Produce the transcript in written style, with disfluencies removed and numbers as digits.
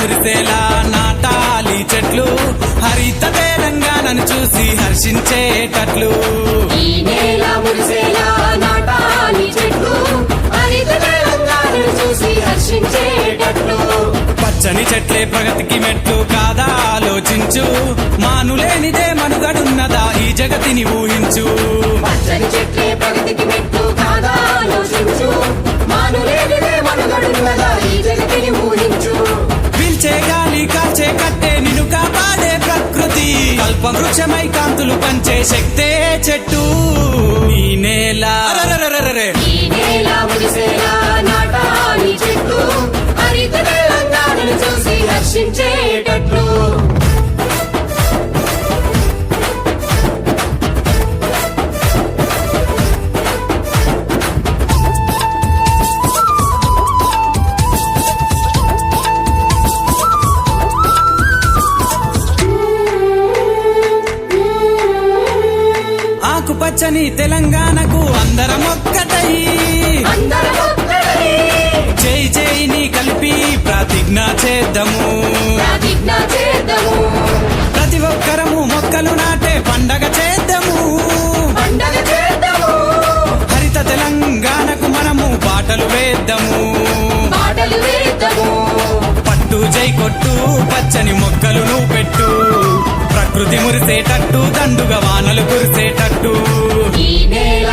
మురిసేలా నాటాలి చెట్లు హరిత తెలంగాణను చూసి హర్షించేటట్లు ఈ నేల మురిసేలా నాటాలి చెట్లు హరిత తెలంగాణను చూసి హర్షించేటట్లు పచ్చని చెట్లే ప్రగతికి మెట్లు కాదా ఆలోచించు మానులేనిదే మనుగడున్నదా ఈ జగతిని ఊహించు పచ్చని చెట్లే ప్రగతికి మెట్లు కాదా ఆలోచించు మానులేనిదే మనుగడున్నదా ఈ జగతిని ఊహించు పీల్చే గాలి కాల్చే కట్టే నిన్ను కాపాడే ప్రకృతి కల్ప వృక్షమై కాంతులు పంచే శక్తే చెట్టు ఈ నేల అరెరెరెరెరె. ఈ నేల మురిసేలా నాటాలి చెట్లు హరిత తెలంగాణను చూసి హర్షించేటట్లు ఆకుపచ్చని తెలంగాణకు అందరం ఒక్కటై అందరం ఒక్కటై జై జైని కలిపి ప్రతిజ్ఞ చేద్దాము ప్రతిజ్ఞ చేద్దాము ప్రతి ఒక్కరము మొక్కలు నాటే పండగ చేద్దాము పండగ చేద్దాము హరిత తెలంగాణకు మనము బాటలు వేద్దాము పాటలు వేద్దాము పట్టు జై కొట్టు పచ్చని మొక్కలు నువ్వు పెట్టు ప్రకృతి మురిసేటట్టు దండుగా వానలు కురిసేటట్టు ఈ నేల